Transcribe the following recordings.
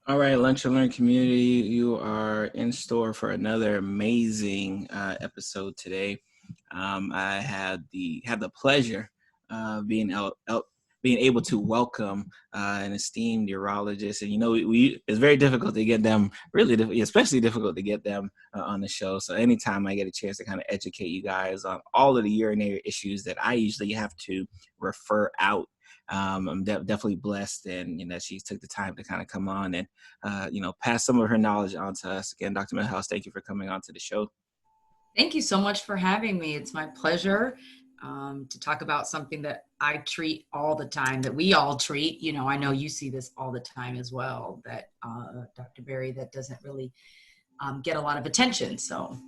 All right, Lunch and Learn community, you are in store for another amazing episode today. I had the pleasure of being able to welcome an esteemed urologist, and it's very difficult to get them, especially difficult to get them on the show. So anytime I get a chance to kind of educate you guys on all of the urinary issues that I usually have to refer out. I'm definitely blessed, and she took the time to kind of come on and pass some of her knowledge on to us. Again, Dr. Milhouse, thank you for coming on to the show. Thank you so much for having me. It's my pleasure to talk about something that I treat all the time, that we all treat. I know you see this all the time as well, that Dr. Berry, that doesn't really get a lot of attention. So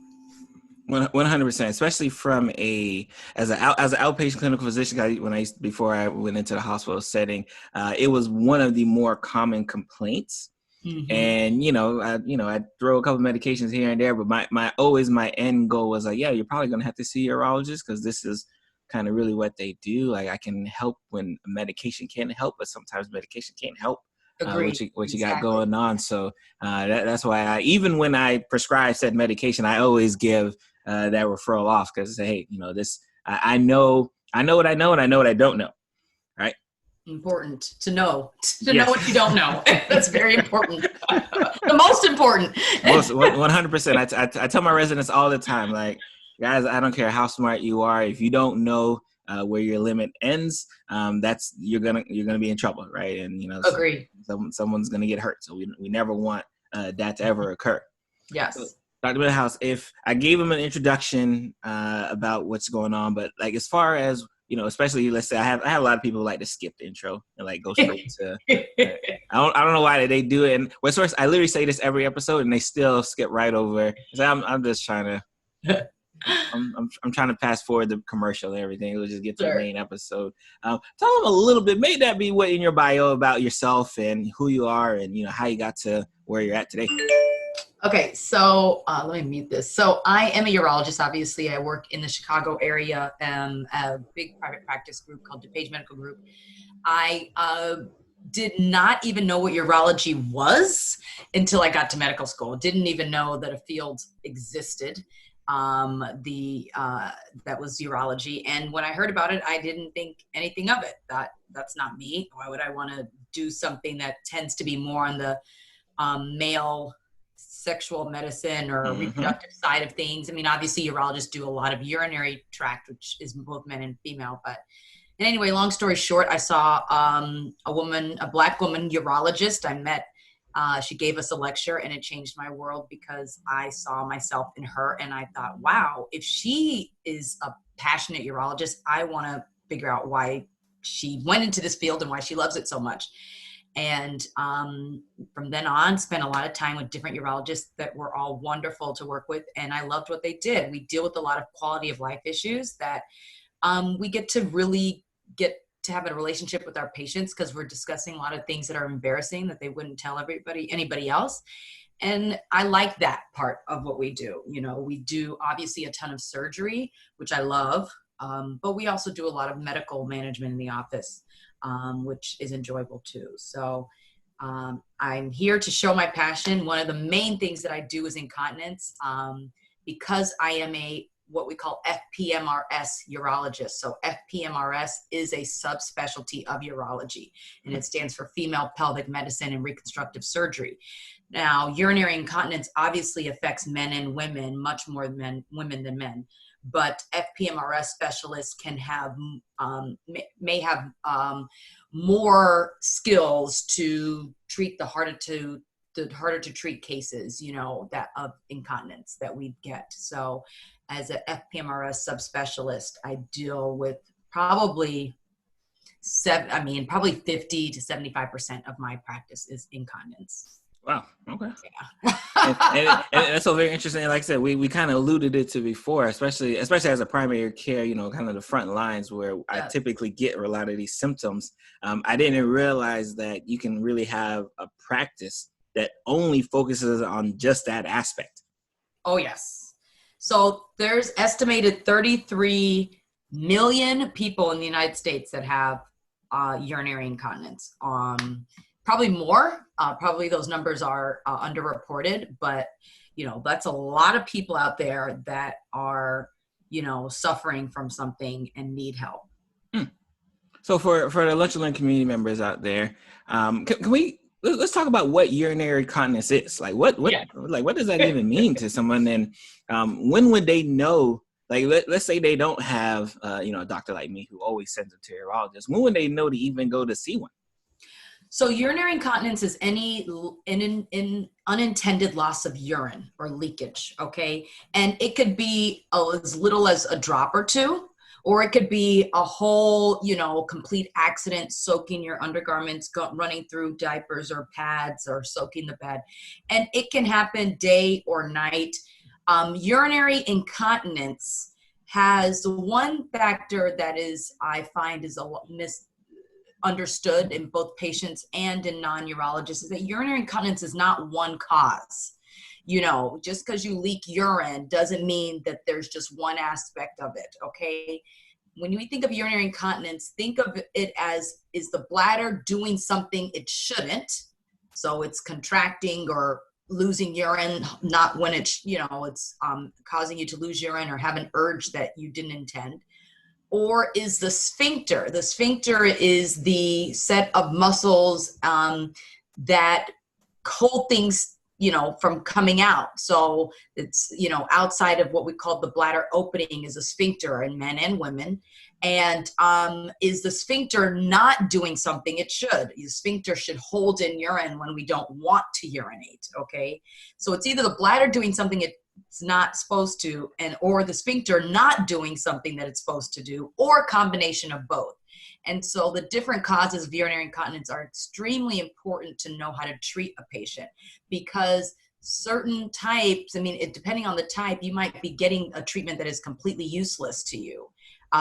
100%, especially from as an outpatient clinical physician. Before I went into the hospital setting, it was one of the more common complaints. Mm-hmm. And I throw a couple medications here and there, but my end goal was like, yeah, you're probably gonna have to see a urologist, because this is kind of really what they do. Like, I can help when medication can help, but sometimes medication can't help. What you got going on. So that's why even when I prescribe said medication, I always give that referral off, because hey, I know what I know, and I know what I don't know. Right. Important to know what you don't know. That's very important. The most important. 100%. I tell my residents all the time, like, guys, I don't care how smart you are. If you don't know where your limit ends, you're gonna be in trouble, right? And agree. Someone's gonna get hurt. So we never want that to ever occur. Yes. So, Dr. Milhouse, if I gave him an introduction about what's going on, but like, as far as especially, let's say I have a lot of people who like to skip the intro and like go straight to. I don't know why they do it. And I literally say this every episode, and they still skip right over. So I'm just trying to. I'm trying to pass forward the commercial and everything. We'll just get to the main episode. Tell them a little bit. May that be what in your bio about yourself and who you are, and how you got to where you're at today. Okay, so let me mute this. So I am a urologist. Obviously, I work in the Chicago area, a big private practice group called Dupage Medical Group. I did not even know what urology was until I got to medical school. Didn't even know that a field existed. That was urology. And when I heard about it, I didn't think anything of it. That's not me. Why would I want to do something that tends to be more on the male sexual medicine or reproductive side of things? I mean, obviously urologists do a lot of urinary tract, which is both men and female. But anyway, long story short, I saw a Black woman urologist I met. She gave us a lecture, and it changed my world, because I saw myself in her, and I thought, wow, if she is a passionate urologist, I want to figure out why she went into this field and why she loves it so much. And from then on, spent a lot of time with different urologists that were all wonderful to work with, and I loved what they did. We deal with a lot of quality of life issues that we get to really get to have a relationship with our patients, because we're discussing a lot of things that are embarrassing that they wouldn't tell anybody else. And I like that part of what we do. We do obviously a ton of surgery, which I love, but we also do a lot of medical management in the office, which is enjoyable too. So I'm here to show my passion. One of the main things that I do is incontinence, because I am what we call FPMRS urologist. So FPMRS is a subspecialty of urology, and it stands for female pelvic medicine and reconstructive surgery. Now, urinary incontinence obviously affects men and women, much more women than men. But FPMRS specialists can may have more skills to treat the harder to treat cases, that of incontinence that we get. So as a FPMRS subspecialist, I deal with probably 50 to 75% of my practice is incontinence. Wow. Okay. Yeah. and that's so very interesting. Like I said, we kind of alluded it to before, especially as a primary care, kind of the front lines where I typically get a lot of these symptoms. I didn't realize that you can really have a practice that only focuses on just that aspect. Oh, yes. So there's estimated 33 million people in the United States that have urinary incontinence. probably more. Probably those numbers are underreported, but that's a lot of people out there that are, suffering from something and need help. So for the Lunch and Learn community members out there, can we let's talk about what urinary incontinence is? Like what does that even mean to someone? And when would they know? Like let's say they don't have a doctor like me who always sends them to a urologist. When would they know to even go to see one? So urinary incontinence is any unintended loss of urine or leakage, okay? And it could be as little as a drop or two, or it could be a whole, complete accident, soaking your undergarments, running through diapers or pads or soaking the bed. And it can happen day or night. Urinary incontinence has one factor that I find is misunderstood in both patients and in non-urologists, is that urinary incontinence is not one cause. Just because you leak urine doesn't mean that there's just one aspect of it, okay? When we think of urinary incontinence, think of it as, is the bladder doing something it shouldn't? So it's contracting or losing urine, not when it's, it's causing you to lose urine or have an urge that you didn't intend. Or is the sphincter is the set of muscles that hold things, from coming out. So it's, outside of what we call the bladder opening is a sphincter in men and women. And is the sphincter not doing something it should? The sphincter should hold in urine when we don't want to urinate, okay? So it's either the bladder doing something it's not supposed to, or the sphincter not doing something that it's supposed to do, or a combination of both. And so the different causes of urinary incontinence are extremely important to know how to treat a patient, because certain types, depending on the type, you might be getting a treatment that is completely useless to you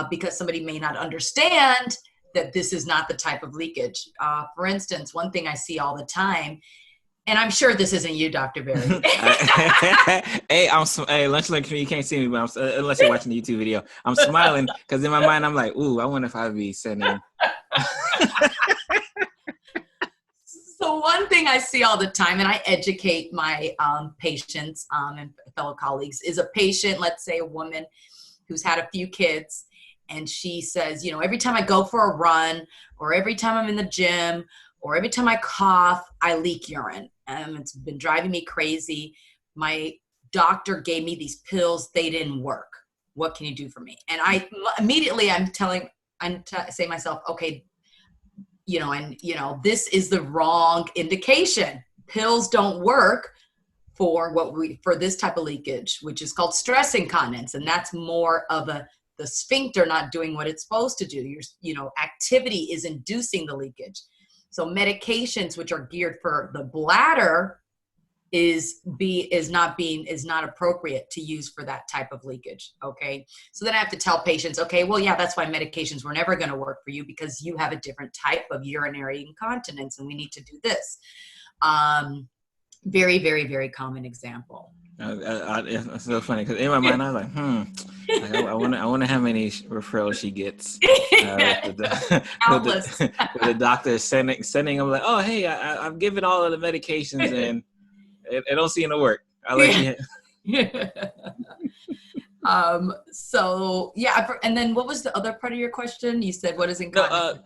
because somebody may not understand that this is not the type of leakage. For instance, one thing I see all the time, and I'm sure this isn't you, Dr. Berry. Hey, Lunch Link, you can't see me, but unless you're watching the YouTube video, I'm smiling because in my mind, I'm like, ooh, I wonder if I'd be sending. So one thing I see all the time, and I educate my patients and fellow colleagues, is a patient, let's say a woman who's had a few kids, and she says, every time I go for a run, or every time I'm in the gym, or every time I cough, I leak urine. It's been driving me crazy. My doctor gave me these pills. They didn't work. What can you do for me? And I'm saying to myself, okay, this is the wrong indication. Pills don't work for this type of leakage, which is called stress incontinence. And that's more of the sphincter not doing what it's supposed to do. Activity is inducing the leakage. So medications which are geared for the bladder is not appropriate to use for that type of leakage. Okay. So then I have to tell patients, okay, well, yeah, that's why medications were never going to work for you, because you have a different type of urinary incontinence and we need to do this. Very, very, very common example. It's so funny because in my mind I was like, I wonder how many referrals she gets. Countless. The doctor is sending them like, oh hey, I've given all of the medications and it don't seem to work. I'll let you. So yeah, and then what was the other part of your question? You said what is incontinence?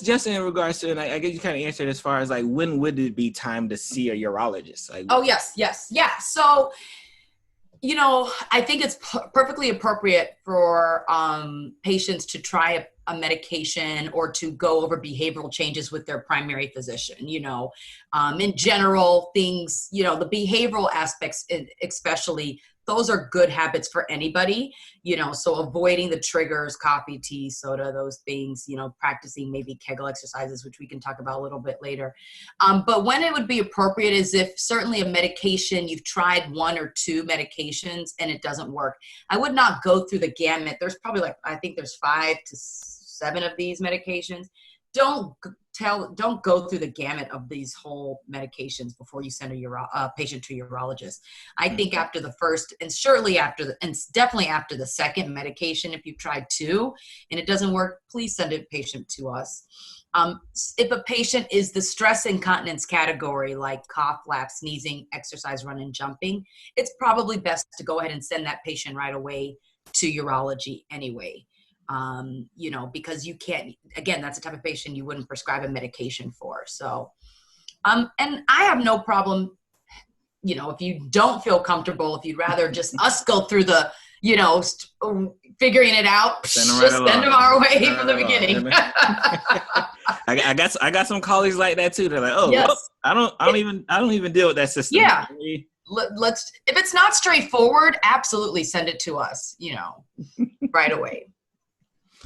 Just in regards to, and I guess you kind of answered as far as like when would it be time to see a urologist? Like, oh yes, yeah. So I think it's perfectly appropriate for patients to try a medication or to go over behavioral changes with their primary physician. In general, things, the behavioral aspects, especially, those are good habits for anybody, so avoiding the triggers, coffee, tea, soda, those things, practicing maybe Kegel exercises, which we can talk about a little bit later. But when it would be appropriate is if certainly a medication, you've tried one or two medications and it doesn't work. I would not go through the gamut. There's probably I think there's 5 to 7 of these medications. Don't go through the gamut of these whole medications before you send a patient to a urologist. I think after the first, and surely and definitely after the second medication, if you've tried 2 and it doesn't work, please send a patient to us. If a patient is the stress incontinence category, like cough, laugh, sneezing, exercise, running, jumping, it's probably best to go ahead and send that patient right away to urology anyway. Because you can't, again, that's the type of patient you wouldn't prescribe a medication for. So, and I have no problem, if you don't feel comfortable, if you'd rather just us go through the, figuring it out, send them our way from the beginning. I got some colleagues like that too. They're like, oh, yes. Well, I don't even deal with that system. Yeah. Let's, if it's not straightforward, absolutely send it to us, right away.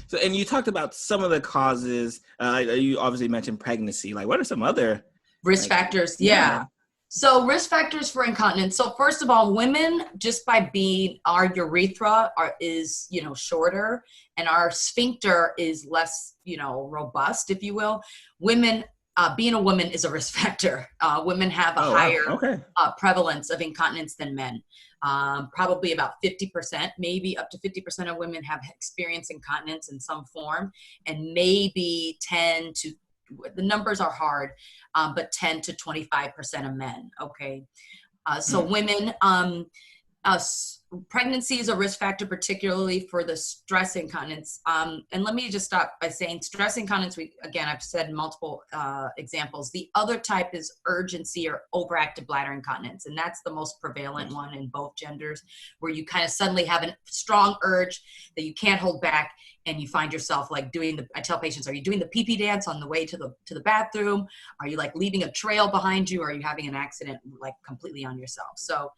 So, and you talked about some of the causes. You obviously mentioned pregnancy. Like, what are some other risk factors? Yeah. So risk factors for incontinence. So first of all, women, just by being, our urethra is shorter, and our sphincter is less, robust, if you will. Women, being a woman is a risk factor. Women have a higher prevalence of incontinence than men. Probably about 50%, maybe up to 50% of women have experienced incontinence in some form, and maybe 10 to, the numbers are hard, but 10 to 25% of men. Okay. So women, pregnancy is a risk factor, particularly for the stress incontinence. And let me just stop by saying stress incontinence, I've said multiple examples. The other type is urgency or overactive bladder incontinence. And that's the most prevalent one in both genders, where you kind of suddenly have a strong urge that you can't hold back. And you find yourself like I tell patients, are you doing the pee-pee dance on the way to the bathroom? Are you like leaving a trail behind you? Or are you having an accident like completely on yourself? So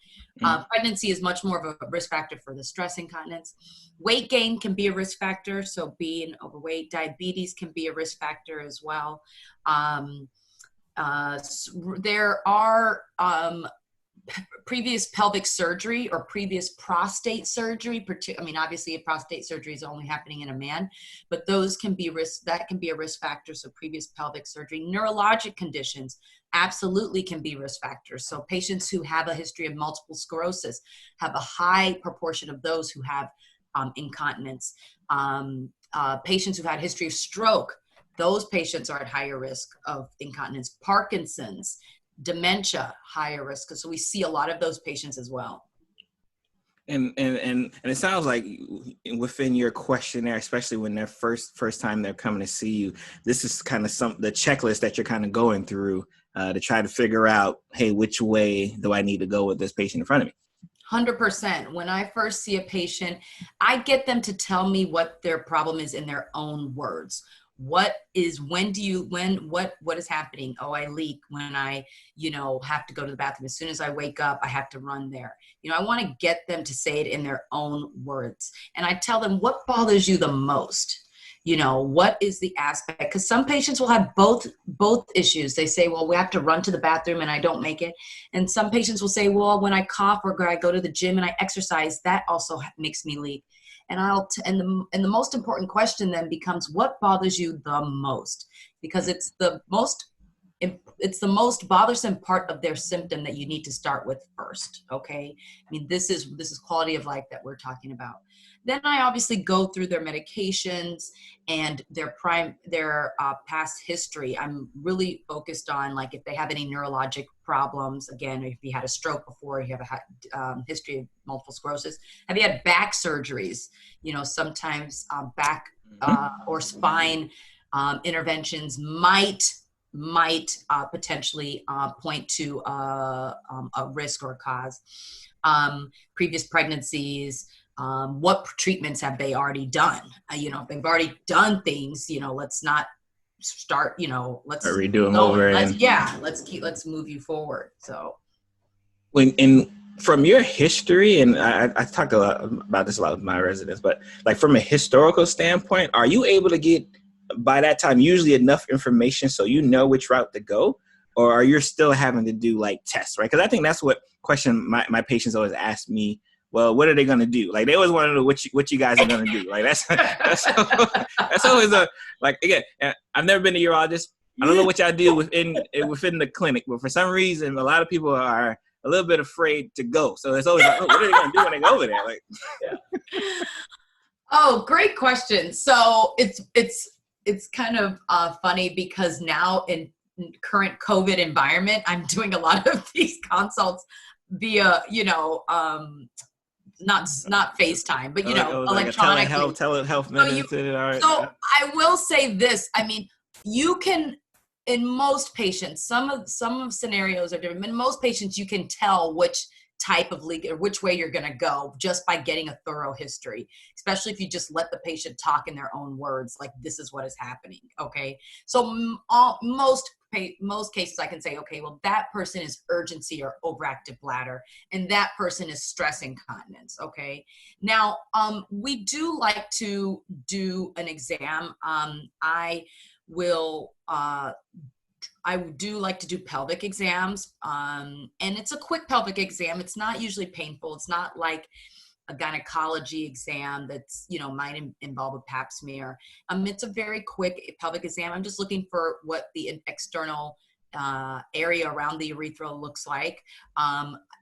pregnancy is much more of a risk factor for the stress incontinence. Weight gain can be a risk factor. So being overweight, diabetes can be a risk factor as well. There are previous pelvic surgery or previous prostate surgery. Obviously a prostate surgery is only happening in a man, but that can be a risk factor. So previous pelvic surgery. Neurologic conditions absolutely can be risk factors. So patients who have a history of multiple sclerosis have a high proportion of those who have incontinence. Patients who've had a history of stroke, those patients are at higher risk of incontinence. Parkinson's, dementia, higher risk. So we see a lot of those patients as well. And it sounds like within your questionnaire, especially when they're first time they're coming to see you, this is kind of the checklist that you're kind of going through to try to figure out, hey, which way do I need to go with this patient in front of me? 100%. When I first see a patient, I get them to tell me what their problem is in their own words. What is happening? Oh, I leak when I, have to go to the bathroom. As soon as I wake up, I have to run there. I want to get them to say it in their own words. And I tell them, what bothers you the most? What is the aspect? Because some patients will have both issues. They say, well, we have to run to the bathroom and I don't make it. And some patients will say, well, when I cough or I go to the gym and I exercise, that also makes me leak. And the most important question then becomes, what bothers you the most? Because it's the most bothersome part of their symptom that you need to start with first. Okay. This is quality of life that we're talking about. Then I obviously go through their medications and their past history. I'm really focused on, like, if they have any neurologic problems. Again, if you had a stroke before, you have a history of multiple sclerosis. Have you had back surgeries? Sometimes back or spine interventions might potentially point to a risk or a cause. Previous pregnancies. What treatments have they already done? If they've already done things, let's not start, let's redo them over. Let's move you forward. So from your history, and I talk a lot about this a lot with my residents, but like from a historical standpoint, are you able to get by that time usually enough information so you know which route to go? Or are you still having to do like tests, right? Because I think that's what question my patients always ask me. Well, what are they going to do? Like, they always want to know what you guys are going to do. Like, that's always again, I've never been a urologist. I don't know what y'all do within the clinic, but for some reason, a lot of people are a little bit afraid to go. So it's always like, oh, what are they going to do when they go over there? Like, Oh, great question. So it's it's kind of funny because now in current COVID environment, I'm doing a lot of these consults via, not FaceTime, but electronically. Telehealth medicine. So I will say this. I mean, you can, in most patients, some of scenarios are different. In most patients, you can tell which type of leak or which way you're going to go just by getting a thorough history, especially if you just let the patient talk in their own words, like this is what is happening. Okay. So most cases I can say, okay, well, that person is urgency or overactive bladder, and that person is stress incontinence. Okay. Now, we do like to do an exam. I do like to do pelvic exams, and it's a quick pelvic exam. It's not usually painful. It's not like a gynecology exam that's, might involve a pap smear. It's a very quick pelvic exam. I'm just looking for what the external area around the urethra looks like.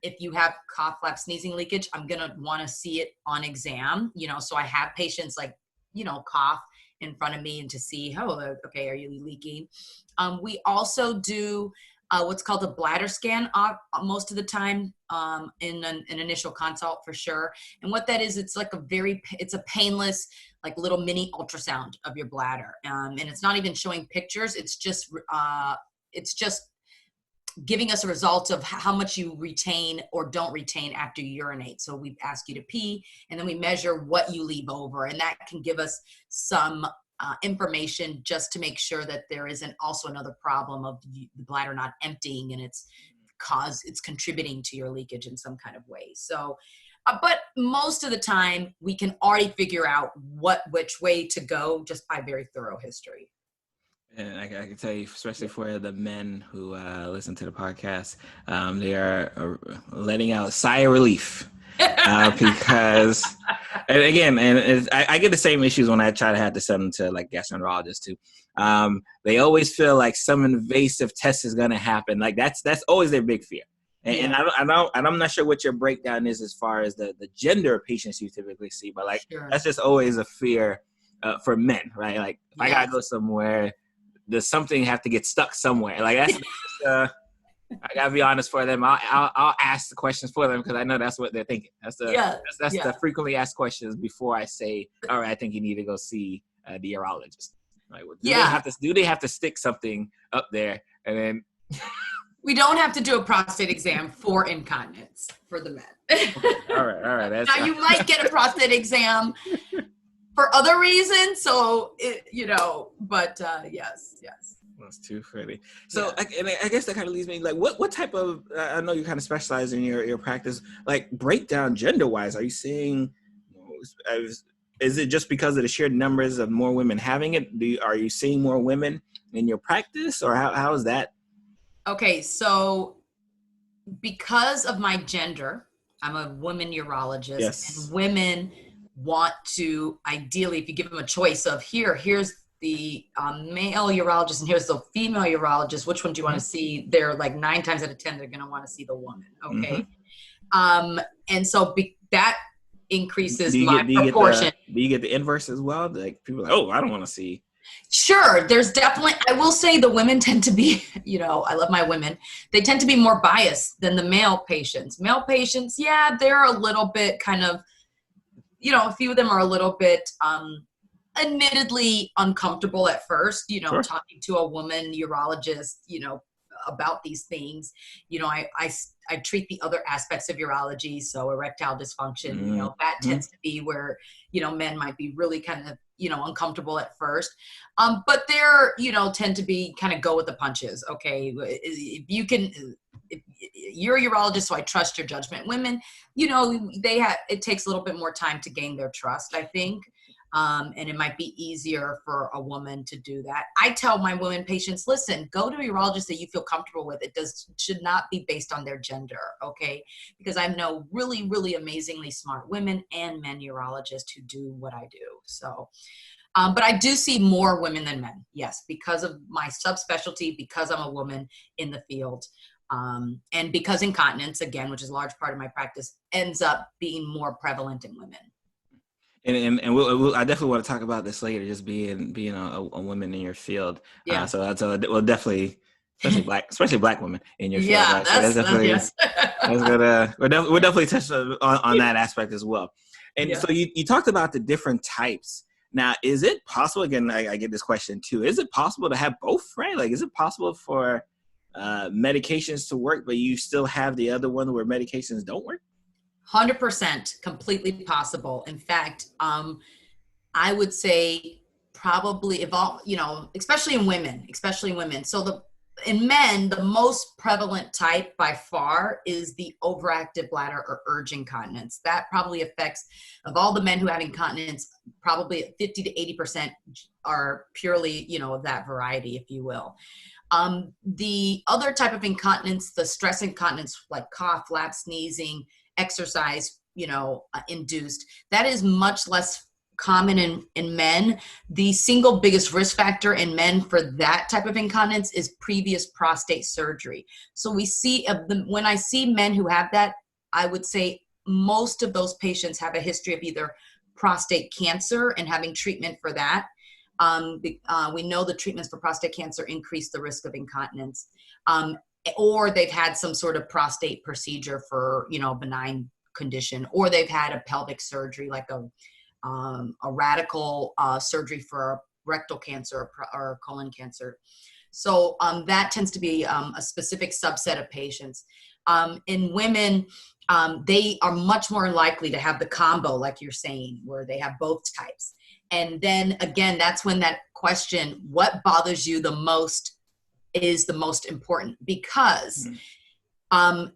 If you have cough, flap, sneezing, leakage, I'm going to want to see it on exam, so I have patients cough in front of me and to see, okay, are you leaking? We also do what's called a bladder scan most of the time in an initial consult for sure. And what that is, it's like it's a painless, like little mini ultrasound of your bladder. And it's not even showing pictures. It's just giving us a result of how much you retain or don't retain after you urinate. So we ask you to pee, and then we measure what you leave over. And that can give us some information just to make sure that there isn't also another problem of the bladder not emptying and it's contributing to your leakage in some kind of way. So, but most of the time we can already figure out which way to go just by very thorough history. And I can tell you, especially for the men who listen to the podcast, they are letting out a sigh of relief because, and again, I get the same issues when I try to have to send them to like gastroenterologists too. They always feel like some invasive test is going to happen. Like that's always their big fear. And I'm not sure what your breakdown is as far as the gender of patients you typically see, but like that's just always a fear for men, right? Like if I gotta go somewhere, does something have to get stuck somewhere? Like that's I gotta be honest for them. I'll ask the questions for them because I know that's what they're thinking. That's the frequently asked questions before I say, all right, I think you need to go see the urologist. Like, do they have to stick something up there? And then we don't have to do a prostate exam for incontinence for the men. All right. Now you might get a prostate exam for other reasons, so but yes. That's too funny. So, I guess that kind of leads me, like, what type of? I know you kind of specialize in your practice. Like, breakdown gender wise, are you seeing? Is it just because of the sheer numbers of more women having it? Are you seeing more women in your practice, or how is that? Okay, so because of my gender, I'm a woman urologist, and women want to, ideally, if you give them a choice of here's the male urologist and here's the female urologist, which one do you want to see? They're like 9 times out of 10, they're going to want to see the woman. Okay. Mm-hmm. And so that increases my proportion. Do you get the inverse as well? Like people are like, I don't want to see. Sure. There's definitely, I will say the women tend to be, I love my women. They tend to be more biased than the male patients. Male patients, they're a little bit kind of, a few of them are a little bit, admittedly uncomfortable at first, sure. Talking to a woman urologist, about these things. I treat the other aspects of urology. So erectile dysfunction, that tends to be where, men might be really kind of, uncomfortable at first. But they're, tend to be kind of go with the punches. Okay. If you're a urologist, so I trust your judgment. Women, it takes a little bit more time to gain their trust, I think. And it might be easier for a woman to do that. I tell my women patients, listen, go to a urologist that you feel comfortable with. It should not be based on their gender, okay? Because I know really, really amazingly smart women and men urologists who do what I do. So, but I do see more women than men, yes, because of my subspecialty, because I'm a woman in the field. And because incontinence, again, which is a large part of my practice, ends up being more prevalent in women. I definitely want to talk about this later. Just being a woman in your field. Yeah. So we'll definitely, especially black women in your field, Yeah, right? So that's definitely yes. we'll definitely touch on that aspect as well. And Yeah. so you talked about the different types. Now, is it possible? Again, I get this question too. Is it possible to have both? Right? Like, is it possible for medications to work, but you still have the other one where medications don't work? 100% completely possible. In fact, I would say probably evolve, especially in women. So in men, the most prevalent type by far is the overactive bladder or urge incontinence. That probably affects, of all the men who have incontinence, probably 50 to 80% are purely, of that variety, if you will. The other type of incontinence, the stress incontinence, like cough, lap, sneezing, exercise, induced, that is much less common in men. The single biggest risk factor in men for that type of incontinence is previous prostate surgery. So we see when I see men who have that, I would say most of those patients have a history of either prostate cancer and having treatment for that. We know the treatments for prostate cancer increase the risk of incontinence, or they've had some sort of prostate procedure for, benign condition, or they've had a pelvic surgery, like a radical surgery for rectal cancer or colon cancer. So that tends to be a specific subset of patients. In women, they are much more likely to have the combo, like you're saying, where they have both types. And then again, that's when that question, what bothers you the most, is the most important. Because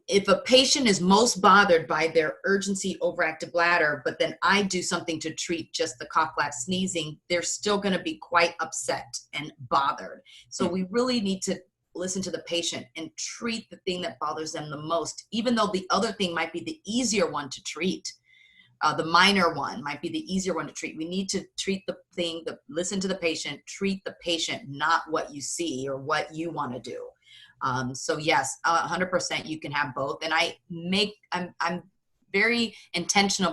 if a patient is most bothered by their urgency overactive bladder, but then I do something to treat just the cough, lap, sneezing, they're still going to be quite upset and bothered. So we really need to listen to the patient and treat the thing that bothers them the most, even though the other thing might be the easier one to treat. The minor one might be the easier one to treat. We need to treat the thing, listen to the patient, treat the patient, not what you see or what you want to do. So yes, 100% you can have both. And I'm very intentional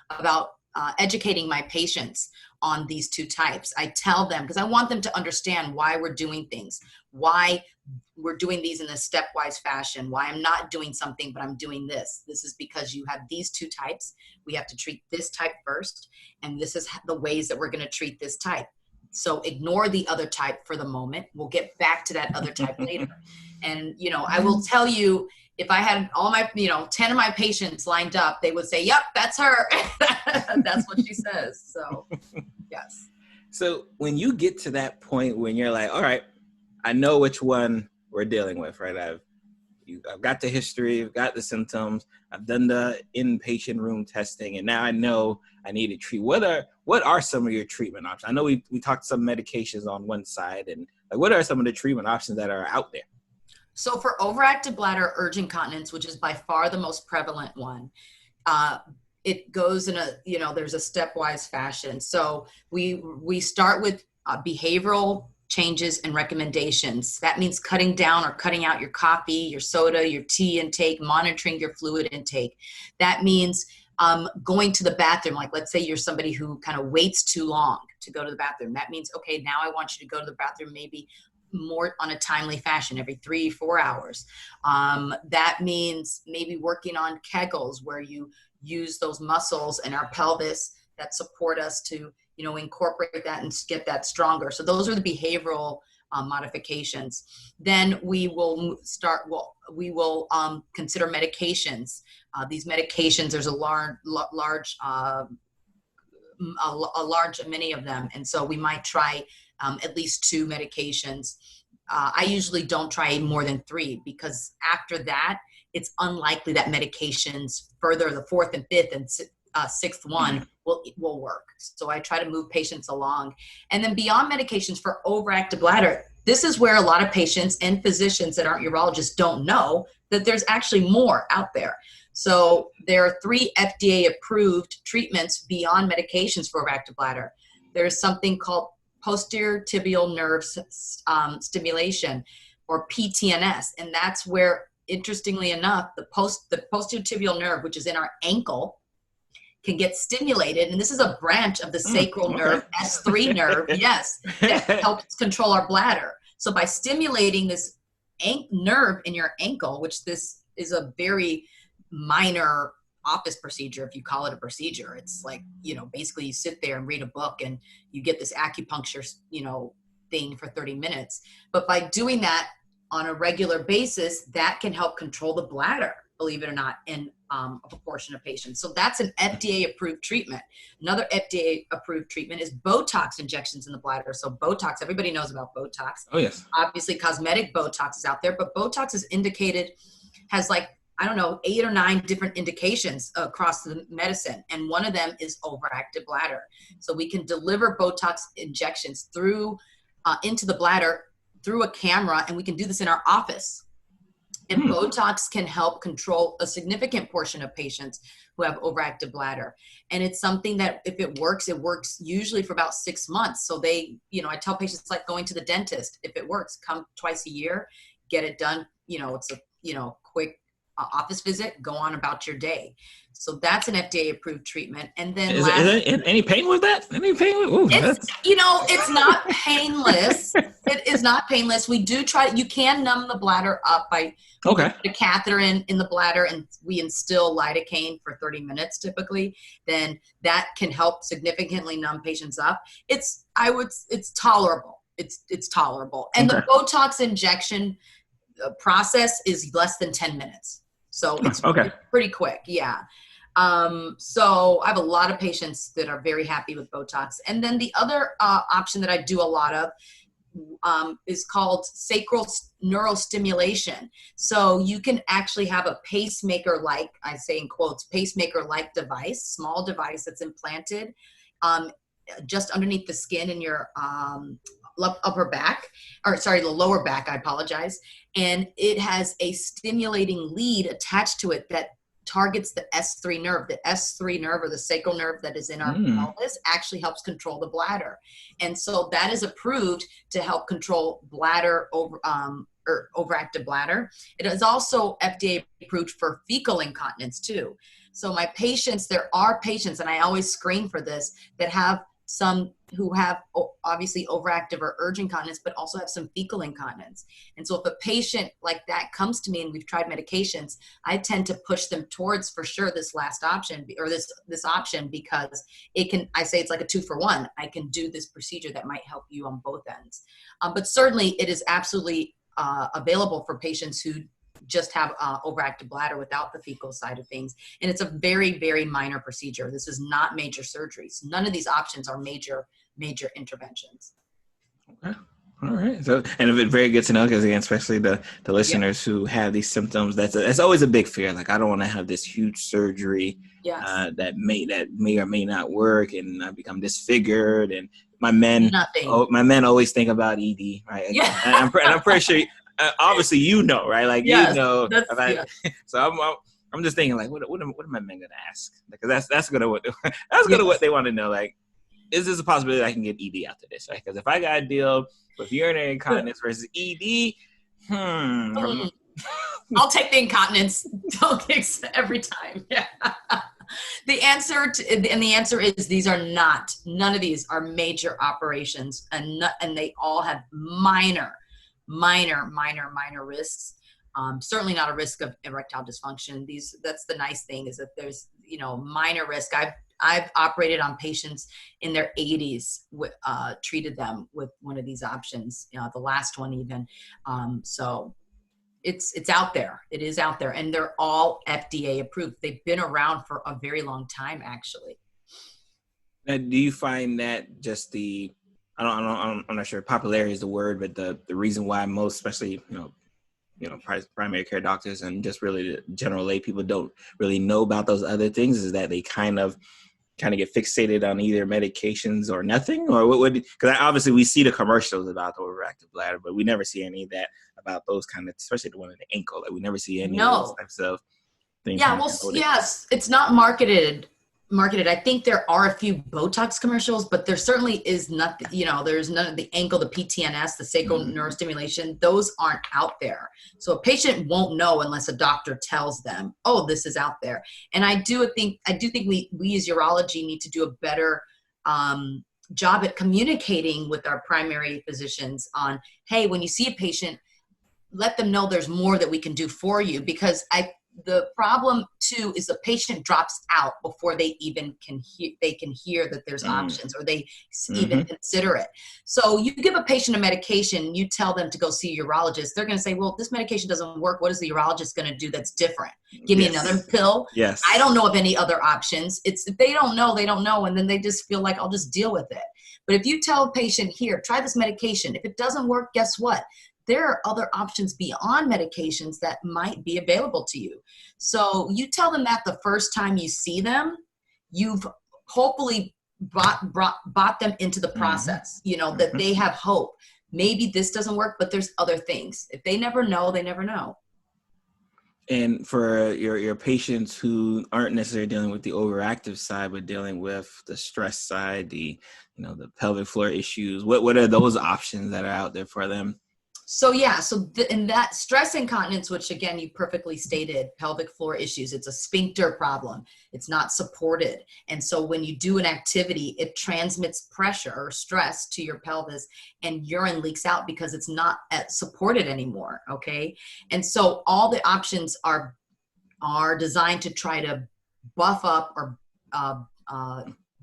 about educating my patients on these two types. I tell them, because I want them to understand why we're doing things, why we're doing these in a stepwise fashion, why I'm not doing something, but I'm doing this. This is because you have these two types. We have to treat this type first, and this is the ways that we're going to treat this type. So ignore the other type for the moment. We'll get back to that other type later. And, I will tell you, if I had all my, 10 of my patients lined up, they would say, yep, that's her. That's what she says. So, yes. So when you get to that point when you're like, all right, I know which one we're dealing with, right? I've got the history, I've got the symptoms, I've done the inpatient room testing, and now I know I need to treat. What are some of your treatment options? I know we talked some medications on one side, and like, what are some of the treatment options that are out there? So for overactive bladder urge incontinence, which is by far the most prevalent one, it goes in there's a stepwise fashion. So we start with behavioral changes and recommendations. That means cutting down or cutting out your coffee, your soda, your tea intake, monitoring your fluid intake. That means going to the bathroom. Like, let's say you're somebody who kind of waits too long to go to the bathroom. That means, okay, now I want you to go to the bathroom maybe more on a timely fashion, every 3-4 hours. That means maybe working on Kegels, where you use those muscles in our pelvis that support us to, incorporate that and get that stronger. So those are the behavioral modifications. Then we will consider medications. These medications, there's a large many of them. And so we might try at least 2 medications. I usually don't try more than 3, because after that, it's unlikely that medications further, the 4th and 5th and 6th one will work. So I try to move patients along. And then beyond medications for overactive bladder, this is where a lot of patients and physicians that aren't urologists don't know that there's actually more out there. So there are 3 FDA approved treatments beyond medications for overactive bladder. There's something called posterior tibial nerve stimulation, or PTNS. And that's where, interestingly enough, the posterior tibial nerve, which is in our ankle, can get stimulated. And this is a branch of the sacral nerve, S3 nerve, yes, that helps control our bladder. So by stimulating this nerve in your ankle, which this is a very minor office procedure, if you call it a procedure, it's like, basically you sit there and read a book and you get this acupuncture, thing for 30 minutes. But by doing that on a regular basis, that can help control the bladder, believe it or not, in a proportion of patients. So that's an FDA-approved treatment. Another FDA-approved treatment is Botox injections in the bladder. So Botox, everybody knows about Botox. Oh, yes. Obviously, cosmetic Botox is out there, but Botox is indicated, has 8 or 9 different indications across the medicine. And one of them is overactive bladder. So we can deliver Botox injections through into the bladder through a camera, and we can do this in our office. And Botox can help control a significant portion of patients who have overactive bladder. And it's something that if it works usually for about 6 months. So they, I tell patients it's like going to the dentist. If it works, come twice a year, get it done. It's a, quick office visit, go on about your day. So that's an FDA-approved treatment. And then is there any pain with that? Any pain with? Ooh, it's not painless. It is not painless. We do try. You can numb the bladder up by put a catheter in the bladder, and we instill lidocaine for 30 minutes typically. Then that can help significantly numb patients up. It's tolerable. It's tolerable. And the Botox injection process is less than 10 minutes. So it's pretty quick. Yeah. So I have a lot of patients that are very happy with Botox. And then the other option that I do a lot of is called sacral neural stimulation. So you can actually have a pacemaker-like, I say in quotes, pacemaker-like device, small device that's implanted just underneath the skin in your upper back, the lower back, I apologize. And it has a stimulating lead attached to it that targets the S3 nerve. The S3 nerve, or the sacral nerve that is in our pelvis, actually helps control the bladder. And so that is approved to help control bladder or overactive bladder. It is also FDA approved for fecal incontinence too. So my patients, there are patients, and I always screen for this, that have some who have obviously overactive or urge incontinence, but also have some fecal incontinence. And so if a patient like that comes to me and we've tried medications, I tend to push them towards, for sure, this last option, or this option, because I say it's like a 2-for-1. I can do this procedure that might help you on both ends. But certainly it is absolutely available for patients who just have overactive bladder without the fecal side of things. And it's a very, very minor procedure. This is not major surgeries. None of these options are major interventions. Okay. All right. So, and it's very good to know, because again, especially the listeners who have these symptoms, that's always a big fear. Like, I don't want to have this huge surgery that may or may not work, and I become disfigured. And my men always think about ED, right? Yeah. And I'm pretty sure. Obviously, right? Like, So I'm just thinking, like, what are my men gonna ask? Because that's what they want to know. Like, is this a possibility that I can get ED after this? Right? Because if I got to deal with urinary incontinence versus ED, I'll take the incontinence every time. Yeah. The answer is none of these are major operations, and they all have minor risks. Certainly not a risk of erectile dysfunction. That's the nice thing, is that there's, minor risk. I've operated on patients in their 80s, treated them with one of these options, the last one even. So it's out there. It is out there, and they're all FDA approved. They've been around for a very long time, actually. Now, do you find that just I'm not sure popularity is the word, but the reason why most, especially, primary care doctors and just really the general lay people don't really know about those other things, is that they kind of get fixated on either medications or nothing? Or what would, because obviously we see the commercials about the overactive bladder, but we never see any of that about those kind of, especially the one in the ankle. Like, we never see any of those types of things. Yeah, well, yes, it's not marketed marketed. I think there are a few Botox commercials, but there certainly is nothing, there's none of the ankle, the PTNS, the sacral neurostimulation. Those aren't out there. So a patient won't know unless a doctor tells them, oh, this is out there. And I do think we as urology need to do a better job at communicating with our primary physicians on, hey, when you see a patient, let them know there's more that we can do for you, because the problem too is the patient drops out before they even can hear that there's options, or they even consider it. So you give a patient a medication, you tell them to go see a urologist, they're going to say, well, this medication doesn't work. What is the urologist going to do that's different? Give me another pill. Yes. I don't know of any other options. If they don't know, they don't know. And then they just feel like, I'll just deal with it. But if you tell a patient, here, try this medication. If it doesn't work, guess what? There are other options beyond medications that might be available to you. So you tell them that the first time you see them, you've hopefully bought them into the process, that they have hope. Maybe this doesn't work, but there's other things. If they never know, they never know. And for your patients who aren't necessarily dealing with the overactive side, but dealing with the stress side, the pelvic floor issues, what are those options that are out there for them? So in that stress incontinence, which again, you perfectly stated, pelvic floor issues, it's a sphincter problem. It's not supported. And so when you do an activity, it transmits pressure or stress to your pelvis, and urine leaks out because it's not supported anymore. Okay. And so all the options are designed to try to buff up or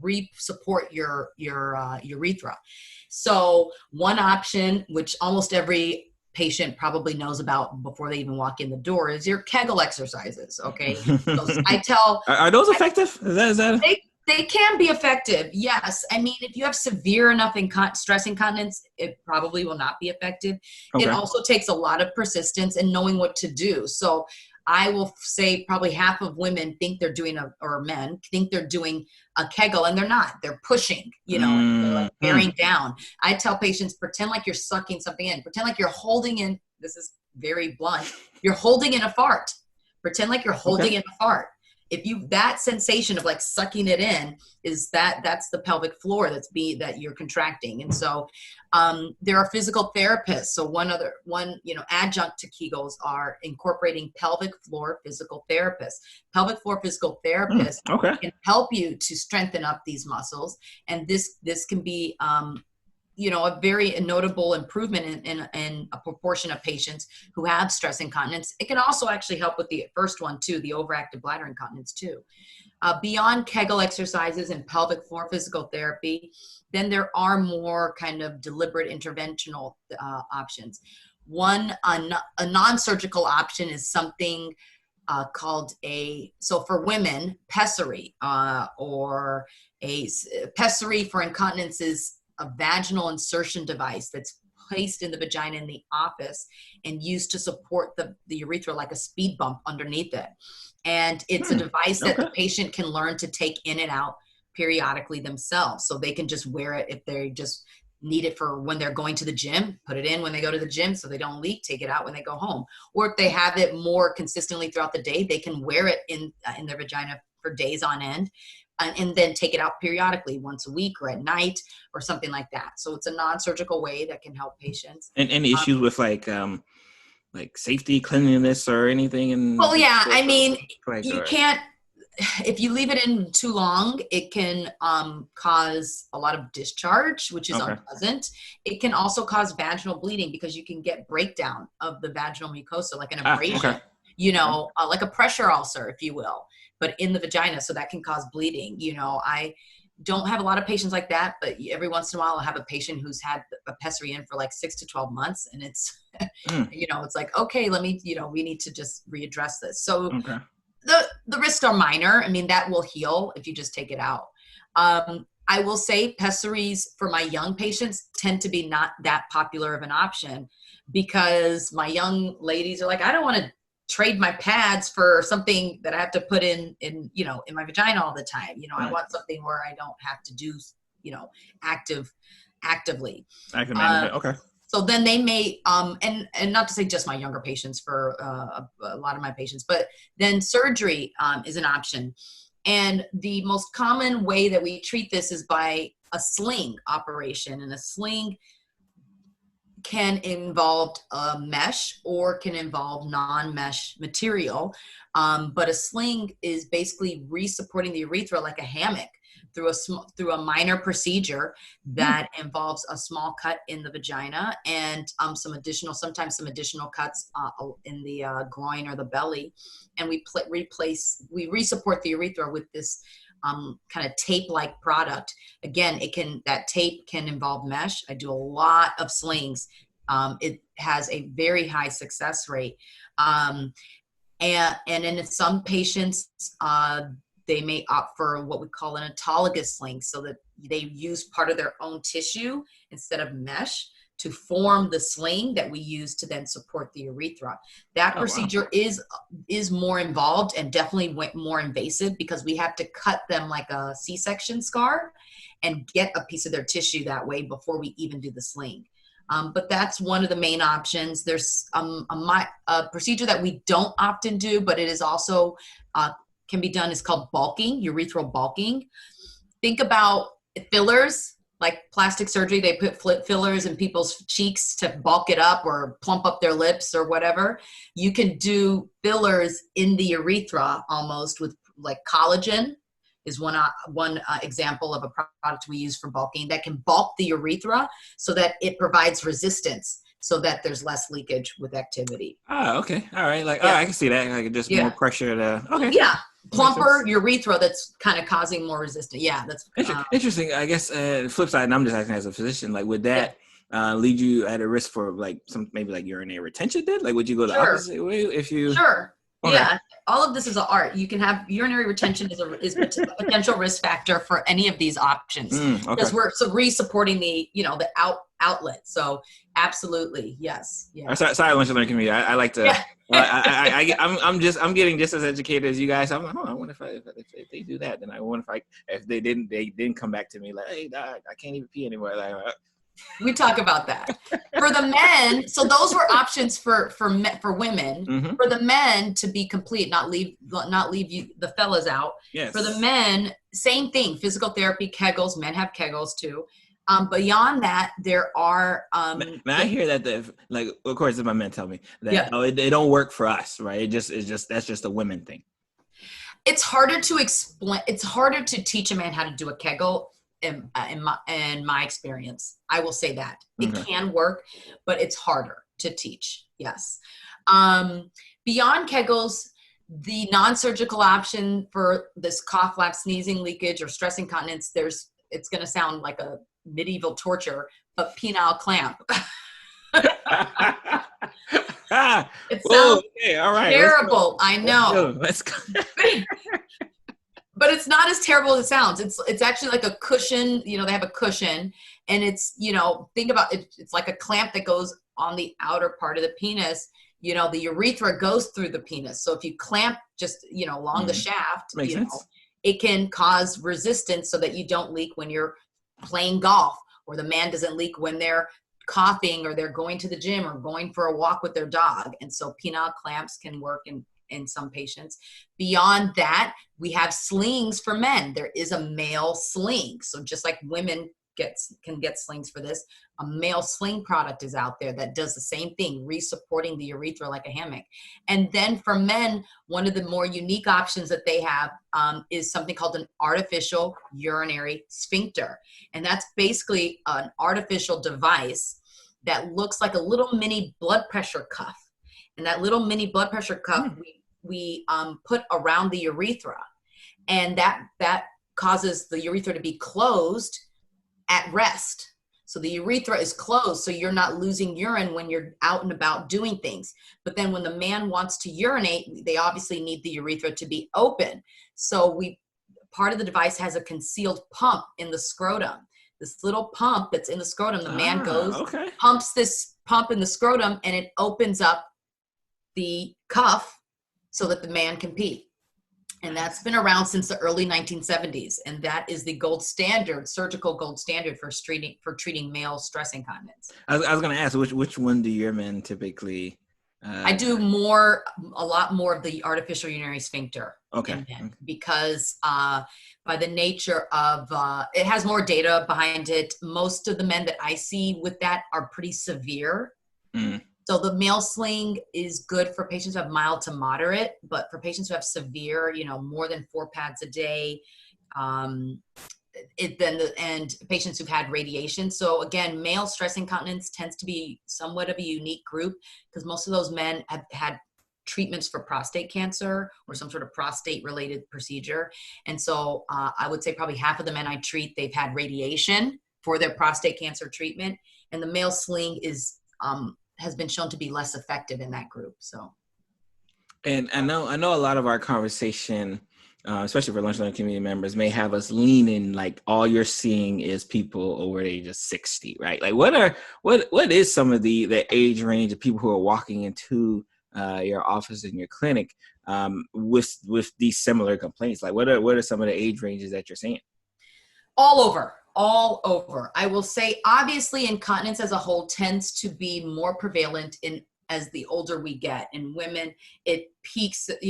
re-support your urethra. So one option, which almost every patient probably knows about before they even walk in the door, is your Kegel exercises. Okay. So I tell, are those effective? Is that? They can be effective. Yes. I mean, if you have severe enough stress incontinence, it probably will not be effective. Okay. It also takes a lot of persistence and knowing what to do. So I will say probably half of women think they're doing or men think they're doing a Kegel, and they're not. They're pushing, they're like bearing down. I tell patients, pretend like you're sucking something in. Pretend like you're holding in, this is very blunt, you're holding in a fart. Pretend like you're holding in a fart. That sensation of like sucking it in that's the pelvic floor that you're contracting. And so there are physical therapists. So one adjunct to Kegels are incorporating pelvic floor physical therapists. Pelvic floor physical therapists can help you to strengthen up these muscles. And this can be a very notable improvement in a proportion of patients who have stress incontinence. It can also actually help with the first one too, the overactive bladder incontinence too. Beyond Kegel exercises and pelvic floor physical therapy, then there are more kind of deliberate interventional options. One, a non-surgical option is something called so for women, pessary, or a pessary for incontinence is a vaginal insertion device that's placed in the vagina in the office and used to support the urethra like a speed bump underneath it. And it's a device that the patient can learn to take in and out periodically themselves. So they can just wear it if they just need it for when they're going to the gym, put it in when they go to the gym so they don't leak, take it out when they go home. Or if they have it more consistently throughout the day, they can wear it in their vagina for days on end. And then take it out periodically once a week or at night or something like that. So it's a non-surgical way that can help patients. And any issues with like safety, cleanliness or anything? Well, yeah, I mean, you can't, if you leave it in too long, it can cause a lot of discharge, which is unpleasant. It can also cause vaginal bleeding because you can get breakdown of the vaginal mucosa, like an abrasion, like a pressure ulcer, if you will, but in the vagina. So that can cause bleeding. I don't have a lot of patients like that, but every once in a while I'll have a patient who's had a pessary in for like 6 to 12 months. And it's, it's like, okay, let me, we need to just readdress this. So the risks are minor. I mean, that will heal if you just take it out. I will say pessaries for my young patients tend to be not that popular of an option because my young ladies are like, I don't want to trade my pads for something that I have to put in my vagina all the time. I want something where I don't have to do, actively. Active management. Okay. So then they may, and not to say just my younger patients, for a lot of my patients, but then surgery is an option. And the most common way that we treat this is by a sling operation. And a sling can involve a mesh or can involve non-mesh material. But a sling is basically re-supporting the urethra like a hammock through a minor procedure that involves a small cut in the vagina and sometimes some additional cuts in the groin or the belly. And we re-support the urethra with this kind of tape-like product. Again, that tape can involve mesh. I do a lot of slings. It has a very high success rate. And in some patients, they may opt for what we call an autologous sling, so that they use part of their own tissue instead of mesh to form the sling that we use to then support the urethra. That procedure is more involved and definitely more invasive, because we have to cut them like a C-section scar and get a piece of their tissue that way before we even do the sling. But that's one of the main options. There's a procedure that we don't often do, but it is also can be done, is called bulking, urethral bulking. Think about fillers, like plastic surgery. They put fillers in people's cheeks to bulk it up or plump up their lips or whatever. You can do fillers in the urethra almost with like collagen is one example of a product we use for bulking that can bulk the urethra so that it provides resistance, so that there's less leakage with activity. Oh, okay. All right. Like, I can see that. Like just more pressure to, okay. Yeah. Plumper urethra that's kind of causing more resistance. Yeah. That's interesting. I guess flip side, and I'm just asking as a physician, like would that lead you at a risk for like maybe like urinary retention then? Like would you go the opposite way if you? Sure. Okay. Yeah, all of this is an art. You can have urinary retention is a potential risk factor for any of these options, because we're re-supporting the outlet. So absolutely, yes. Yeah. Sorry, I want you to learn community. I like to. I'm getting just as educated as you guys. I'm like, I wonder if they do that, then I wonder if they didn't come back to me like, hey, doc, I can't even pee anymore. Like, we talk about that for the men. So those were options for women. Mm-hmm. For the men to be complete, not leave the fellas out. Yes. For the men, same thing. Physical therapy, Kegels. Men have Kegels too. Beyond that, there are. I hear that like, of course, my men tell me that it don't work for us, right? That's just a women thing. It's harder to explain. It's harder to teach a man how to do a Kegel. In my experience, I will say that it can work, but it's harder to teach. Yes. Beyond Kegels, the non-surgical option for this cough, laugh, sneezing, leakage, or stress incontinence, it's going to sound like a medieval torture, but penile clamp. It sounds terrible. I know. Let's go. But it's not as terrible as it sounds. It's actually like a cushion. They have a cushion, and it's, think about it. It's like a clamp that goes on the outer part of the penis. The urethra goes through the penis. So if you clamp just, along the shaft, it can cause resistance so that you don't leak when you're playing golf, or the man doesn't leak when they're coughing or they're going to the gym or going for a walk with their dog. And so penile clamps can work in some patients. Beyond that, we have slings for men. There is a male sling. So just like women can get slings for this, a male sling product is out there that does the same thing, re-supporting the urethra like a hammock. And then for men, one of the more unique options that they have is something called an artificial urinary sphincter. And that's basically an artificial device that looks like a little mini blood pressure cuff. And that little mini blood pressure cuff we put around the urethra, and that causes the urethra to be closed at rest. So the urethra is closed, so you're not losing urine when you're out and about doing things. But then when the man wants to urinate, they obviously need the urethra to be open. So part of the device has a concealed pump in the scrotum. This little pump that's in the scrotum, the man pumps this pump in the scrotum, and it opens up the cuff so that the man can pee. And that's been around since the early 1970s. And that is the surgical gold standard for treating male stress incontinence. I was going to ask, which one do your men typically I do a lot more of the artificial urinary sphincter in men because by the nature of, it has more data behind it. Most of the men that I see with that are pretty severe. So the male sling is good for patients who have mild to moderate, but for patients who have severe, more than 4 pads a day, and patients who've had radiation. So again, male stress incontinence tends to be somewhat of a unique group because most of those men have had treatments for prostate cancer or some sort of prostate related procedure. And so I would say probably half of the men I treat, they've had radiation for their prostate cancer treatment. And the male sling has been shown to be less effective in that group. So, and I know a lot of our conversation, especially for Lunch Learning community members, may have us leaning like all you're seeing is people over the age of 60, right? Like what is some of the age range of people who are walking into your office and your clinic with these similar complaints? Like what are some of the age ranges that you're seeing? All over. I will say, obviously, incontinence as a whole tends to be more prevalent as the older we get. In women, it peaks, it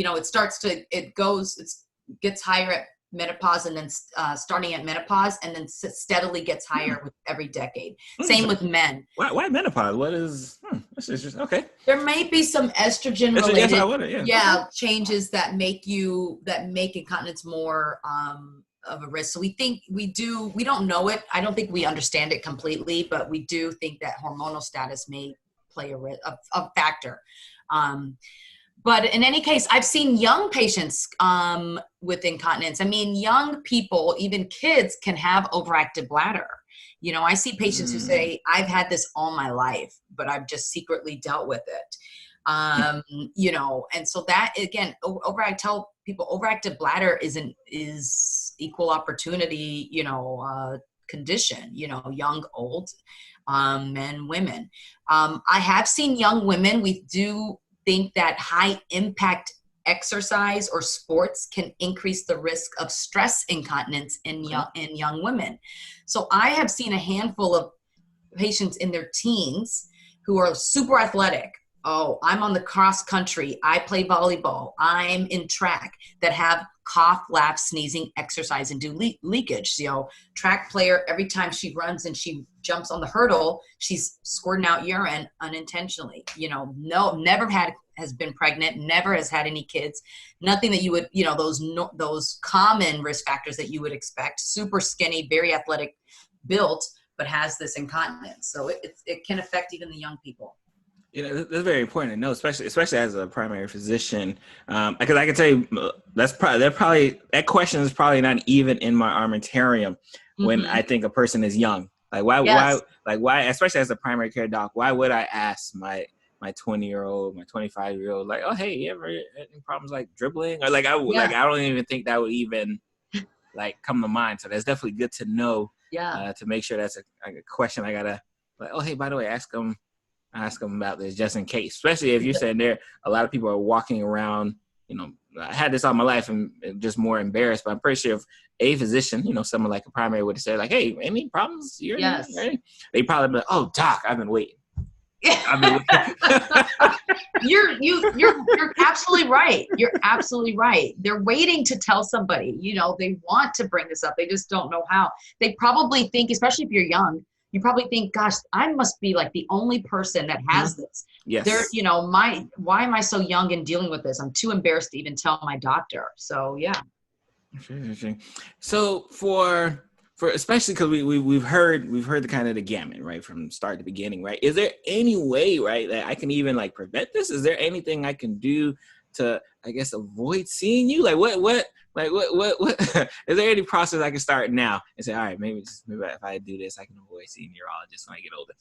gets higher at menopause and then starting at menopause and then steadily gets higher with every decade. Same with men. Why menopause? What is, that's interesting. Okay. There may be some estrogen related changes that make incontinence more, of a risk. So we don't know it. I don't think we understand it completely, but we do think that hormonal status may play a factor. But in any case, I've seen young patients with incontinence. I mean, young people, even kids, can have overactive bladder. I see patients who say, I've had this all my life, but I've just secretly dealt with it. And so that, again, I tell people overactive bladder is equal opportunity, condition, young, old, men, women. I have seen young women. We do think that high impact exercise or sports can increase the risk of stress incontinence in young women. So I have seen a handful of patients in their teens who are super athletic. Oh, I'm on the cross country. I play volleyball. I'm in track, that have cough, laugh, sneezing, exercise, and do leakage. Track player, every time she runs and she jumps on the hurdle, she's squirting out urine unintentionally. Never has been pregnant, never has had any kids, nothing that you would, those common risk factors that you would expect. Super skinny, very athletic built, but has this incontinence. So it can affect even the young people. That's very important to know, especially as a primary physician, because I can tell you that question is probably not even in my armamentarium when I think a person is young. Like why, especially as a primary care doc, why would I ask my 20-year-old, my 25-year-old, like, oh, hey, you ever had any problems like dribbling? Or like I don't even think that would even like come to mind. So that's definitely good to know. To make sure that's a question I gotta like, oh, hey, by the way, ask them about this just in case, especially if you're saying there a lot of people are walking around, I had this all my life and just more embarrassed, but I'm pretty sure if a physician, someone like a primary would say like, hey, any problems? Yes. Right? They probably be like, oh, doc, I've been waiting. You're absolutely right. You're absolutely right. They're waiting to tell somebody, they want to bring this up. They just don't know how. They probably think, especially if you're young, you probably think, gosh, I must be like the only person that has this. Yes. Why am I so young and dealing with this? I'm too embarrassed to even tell my doctor. So yeah. Sure. So for especially because we've heard the kind of the gamut, right, from start to beginning, right? Is there any way, right, that I can even like prevent this? Is there anything I can do to, I guess, avoid seeing you? Like what is there any process I can start now and say, all right, maybe if I do this, I can avoid seeing urologists when I get older?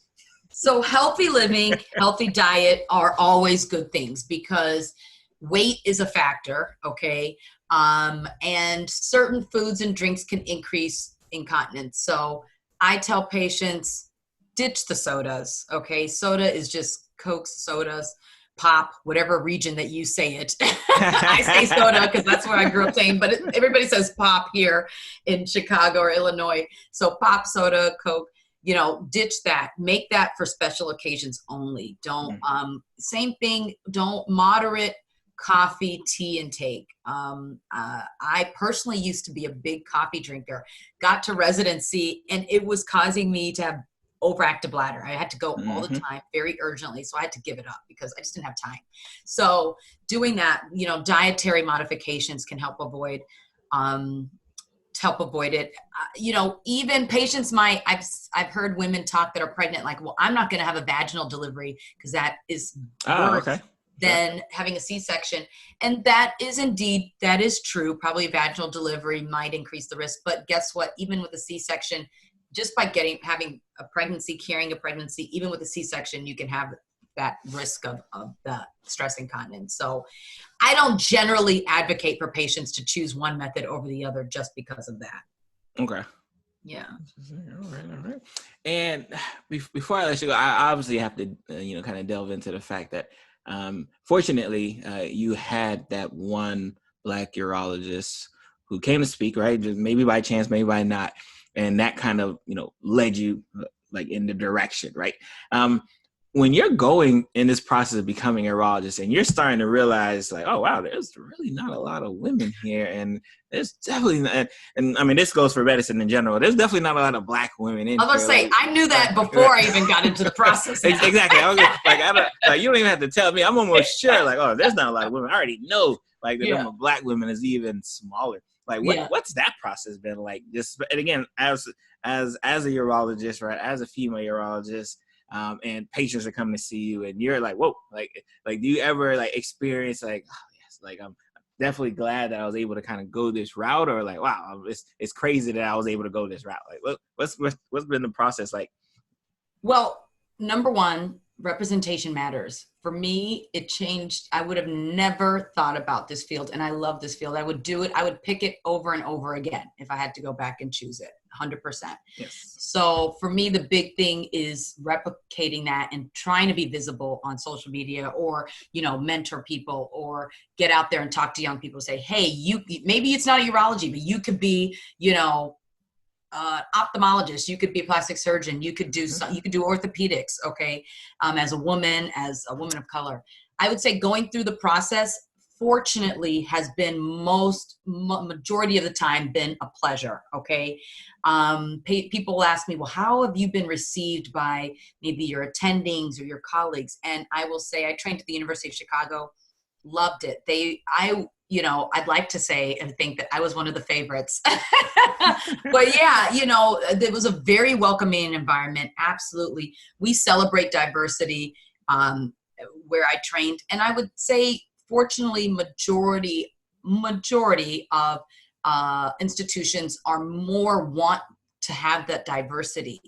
So healthy living, healthy diet are always good things because weight is a factor, okay? And certain foods and drinks can increase incontinence. So I tell patients, ditch the sodas, okay? Soda is just Coke, sodas, pop, whatever region that you say it. I say soda because that's what I grew up saying, but everybody says pop here in Chicago or Illinois. So pop, soda, Coke, ditch that, make that for special occasions only. Don't, same thing, don't moderate coffee, tea intake. I personally used to be a big coffee drinker, got to residency, and it was causing me to have overactive bladder. I had to go all the time, very urgently. So I had to give it up because I just didn't have time. So doing that, dietary modifications can help avoid it. Even patients I've heard women talk that are pregnant, like, well, I'm not going to have a vaginal delivery because that is worse than having a C-section. And that is true. Probably a vaginal delivery might increase the risk, but guess what? Even with a C-section, just by having a pregnancy, carrying a pregnancy, even with a C-section, you can have that risk of the stress incontinence. So I don't generally advocate for patients to choose one method over the other just because of that. Okay. Yeah. All right. And before I let you go, I obviously have to, kind of delve into the fact that, fortunately, you had that one Black urologist who came to speak, right? Just maybe by chance, maybe by not. And that kind of, led you like in the direction, right? When you're going in this process of becoming a urologist and you're starting to realize like, oh, wow, there's really not a lot of women here. And there's definitely not, and I mean, this goes for medicine in general. There's definitely not a lot of Black women in here. I was going to say, I knew that before I even got into the process. Exactly. I was you don't even have to tell me. I'm almost sure like, oh, there's not a lot of women. I already know like the number of Black women is even smaller. Like what's that process been like? Just, and again, as a urologist, right? As a female urologist, and patients are coming to see you, and you're like, whoa, like do you ever like experience like, oh yes, like I'm definitely glad that I was able to kind of go this route, or like, wow, it's crazy that I was able to go this route. Like, what's been the process like? Well, number one, representation matters. For me, it changed. I would have never thought about this field, and I love this field. I would do it. I would pick it over and over again if I had to go back and choose it, 100%. Yes. So for me, the big thing is replicating that and trying to be visible on social media, or, mentor people, or get out there and talk to young people, say, hey, maybe it's not a urology, but you could be, ophthalmologist, you could be a plastic surgeon, you could do orthopedics, okay, as a woman of color. I would say going through the process, fortunately, has been majority of the time been a pleasure, okay? People ask me, well, how have you been received by maybe your attendings or your colleagues? And I will say I trained at the University of Chicago, loved it. I'd like to say and think that I was one of the favorites. But yeah, it was a very welcoming environment. Absolutely. We celebrate diversity where I trained. And I would say, fortunately, majority of institutions are more want to have that diversity,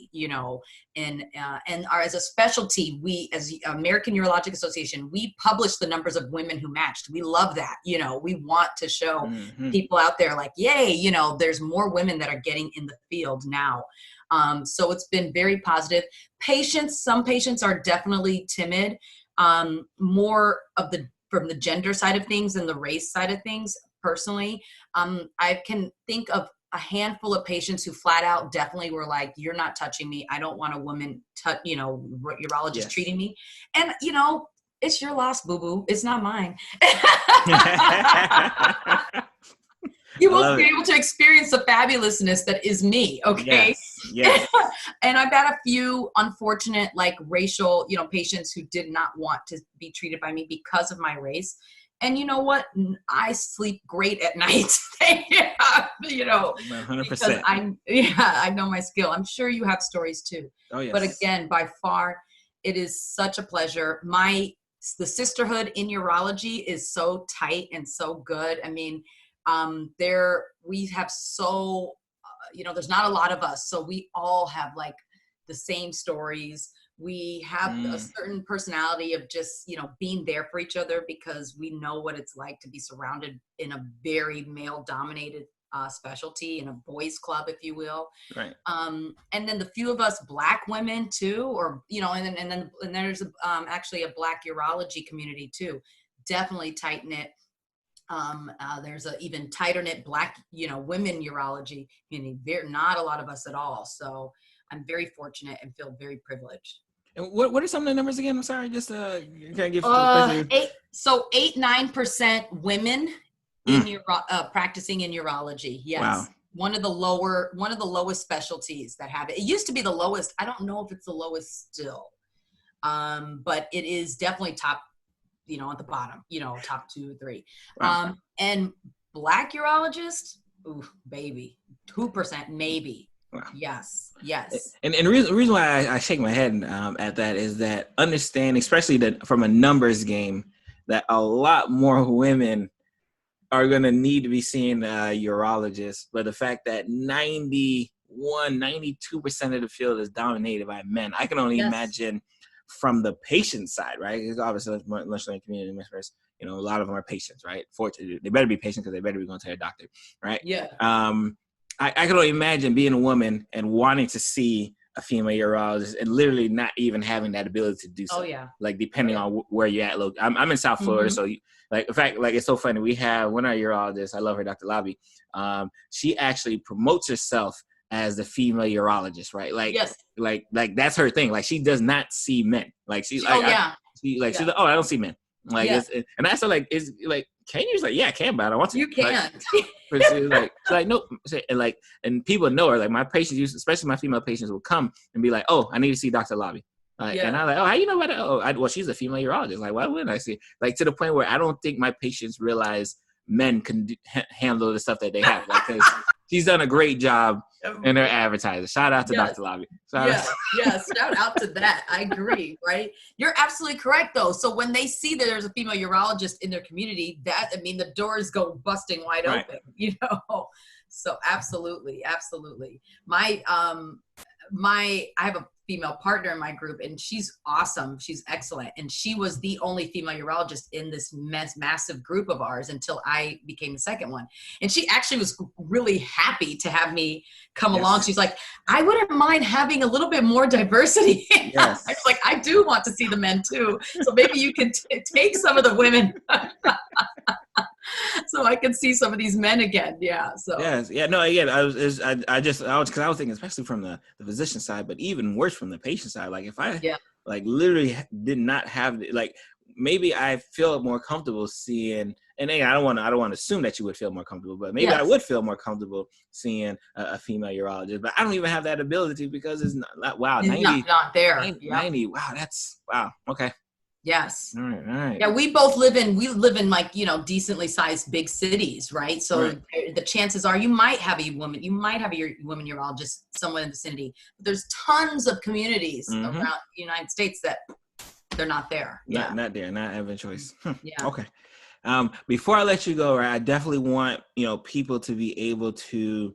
and are, as a specialty, we, as the American Urologic Association, we publish the numbers of women who matched. We love that. We want to show people out there like, yay, there's more women that are getting in the field now. So it's been very positive. Some patients are definitely timid, more from the gender side of things and the race side of things. Personally, I can think of a handful of patients who flat out definitely were like, you're not touching me. I don't want a woman, urologist treating me. And, it's your loss, boo-boo. It's not mine. You will be able to experience the fabulousness that is me, okay? Yes. And I've had a few unfortunate, like, racial, patients who did not want to be treated by me because of my race. And you know what? I sleep great at night. 100%. I know my skill. I'm sure you have stories too. Oh, yes. But again, by far, it is such a pleasure. The sisterhood in urology is so tight and so good. I mean, we have there's not a lot of us, so we all have like the same stories. We have a certain personality of just, being there for each other, because we know what it's like to be surrounded in a very male dominated specialty, in a boys club, if you will. Right. And then the few of us Black women too, or, and then there's actually a Black urology community too, definitely tight knit. There's a even tighter knit Black, women urology community. There not a lot of us at all. So, I'm very fortunate and feel very privileged. And what are some of the numbers again? I'm sorry, just kind of give. 8-9% women in practicing in urology. Yes. Wow. One of the lowest specialties that have it. It used to be the lowest. I don't know if it's the lowest still, but it is definitely top. At the bottom. Top 2 or 3. Wow. And Black urologists, ooh, baby, 2% maybe. Wow. Yes. And the reason why I shake my head at that is that understand, especially that from a numbers game, that a lot more women are going to need to be seeing a urologist. But the fact that 92% of the field is dominated by men, I can only imagine from the patient side, right? Because obviously, much like community members, a lot of them are patients, right? Fortunately, they better be patient because they better be going to their doctor, right? Yeah. I can only imagine being a woman and wanting to see a female urologist and literally not even having that ability to do so. Oh yeah. Like depending on where you're at. Look, I'm in South Florida, so in fact, it's so funny. We have one of our urologists. I love her, Dr. Labi. She actually promotes herself as the female urologist, right? Like, yes. like that's her thing. Like she does not see men. Like she's like, she's like, I don't see men. Like, and I said, like, is like, can you? She's like, yeah, I can, but I don't want to. You can. But she's like, no, and people know her. Like my patients, especially my female patients, will come and be like, oh, I need to see Dr. Labi. And I'm like, oh, how you know about that? Oh, well, she's a female urologist. Like, why wouldn't I see? Like to the point where I don't think my patients realize men can handle the stuff that they have. Like, cause she's done a great job in her advertising. Shout out to Dr. Labi. Shout out to that. I agree, right? You're absolutely correct, though. So when they see that there's a female urologist in their community, the doors go busting wide open, So absolutely. I have a female partner in my group, and she's awesome. She's excellent. And she was the only female urologist in this massive group of ours until I became the second one. And she actually was really happy to have me come along. She's like, I wouldn't mind having a little bit more diversity. I was like, I do want to see the men too. So maybe you can take some of the women. So I can see some of these men again. Yeah. So. Yes. Yeah. No. Again, I was thinking, especially from the physician side, but even worse from the patient side. Like if I literally did not have maybe I feel more comfortable seeing. And again, I don't want to assume that you would feel more comfortable, but maybe I would feel more comfortable seeing a female urologist. But I don't even have that ability because it's not. Wow. It's 90, not there. 90. Wow. That's wow. Okay. Yes. All right. Yeah, we live in like, decently sized big cities, right? So the chances are you might have a woman urologist somewhere in the vicinity. But there's tons of communities around the United States that they're not there. Not there, not having a choice. Yeah. Okay. Before I let you go, I definitely want, people to be able to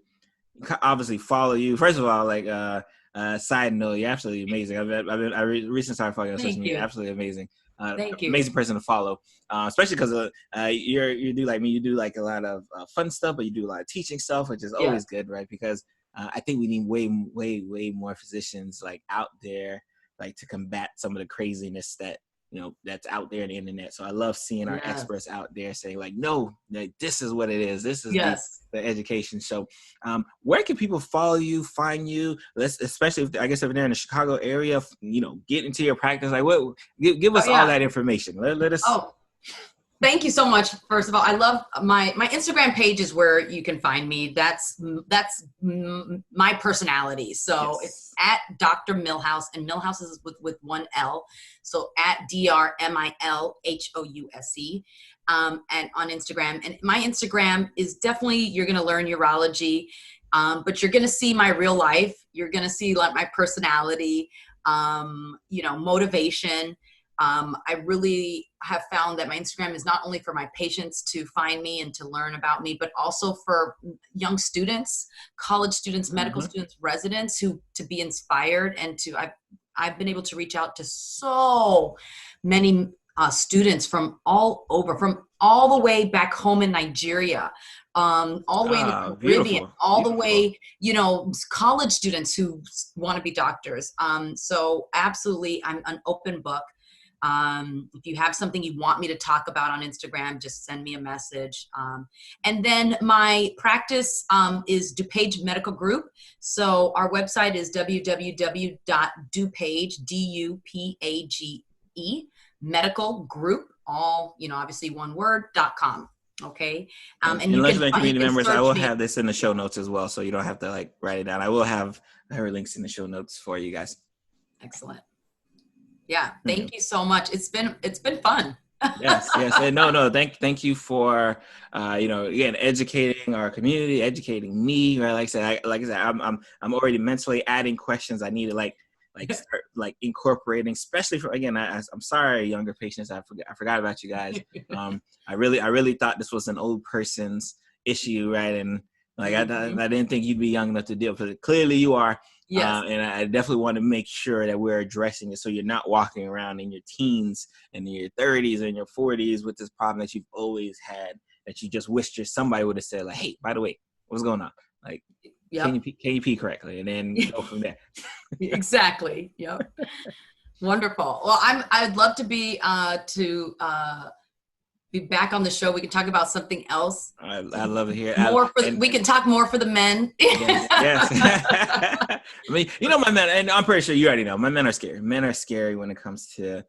obviously follow you. First of all, side note, you're absolutely amazing. I recently started following you on social media. Absolutely amazing. Thank you. Amazing person to follow, especially because you do like me. You do like a lot of fun stuff, but you do a lot of teaching stuff, which is always good, right? Because I think we need way more physicians like out there, like to combat some of the craziness that that's out there on the internet. So I love seeing our experts out there saying like, no, this is what it is. This is the education. So where can people follow you, find you? Especially if they're in the Chicago area, get into your practice. Like give us all that information. Let us. Thank you so much. First of all, I love my Instagram page is where you can find me. That's my personality. So it's at Dr. Milhouse, and Milhouse is with one L. So at DrMilhouse. And on Instagram. And my Instagram is definitely, you're going to learn urology, but you're going to see my real life. You're going to see like my personality, motivation. I really have found that my Instagram is not only for my patients to find me and to learn about me, but also for young students, college students, medical students, residents to be inspired and I've been able to reach out to so many students from all over, from all the way back home in Nigeria, all the way in the Caribbean, the way, college students who want to be doctors. So absolutely, I'm an open book. If you have something you want me to talk about on Instagram, just send me a message. And then my practice is Dupage Medical Group. So our website is www.dupage, D-U-P-A-G-E, medical group, all, obviously one word, .com. Okay. And you Lunchline can community members, I will me. have this in the show notes as well, so you don't have to write it down. I will have her links in the show notes for you guys. Excellent. Yeah. Thank you so much. It's been fun. Yes. And no. Thank you for, again, educating our community, educating me. Right. Like I said, I'm already mentally adding questions I need to start incorporating, especially for, again, I'm sorry, younger patients, I forgot about you guys. I really thought this was an old person's issue, right? And I didn't think you'd be young enough to deal with it. Clearly you are. Yes. And I definitely want to make sure that we're addressing it, so you're not walking around in your teens and in your 30s and your 40s with this problem that you've always had, that you just wished somebody would have said, hey, by the way, what's going on? Yep. Can you pee correctly? And then go from there. Exactly. Yep. Wonderful. Well, I'd love to be back on the show. We can talk about something else. I love to hear we can talk more for the men. Yes. I mean, my men, and I'm pretty sure you already know, my men are scary. Men are scary when it comes to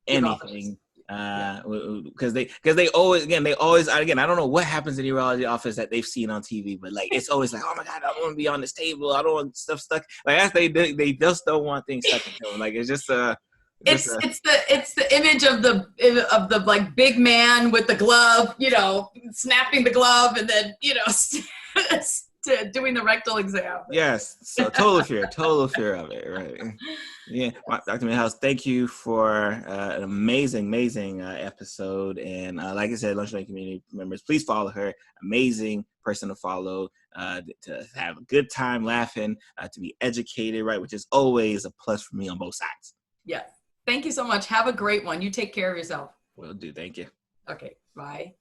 anything. Because they always, I don't know what happens in the urology office that they've seen on TV, but it's always oh my God, I don't want to be on this table. I don't want stuff stuck. They just don't want things stuck in them. It's just it's the image of the big man with the glove, snapping the glove and then doing the rectal exam. Yes, so total fear of it, right? Yeah, Dr. Milhouse, thank you for an amazing episode. And like I said, Lunchline community members, please follow her. Amazing person to follow, to have a good time laughing, to be educated, right? Which is always a plus for me on both sides. Yes. Thank you so much. Have a great one. You take care of yourself. Will do. Thank you. Okay. Bye.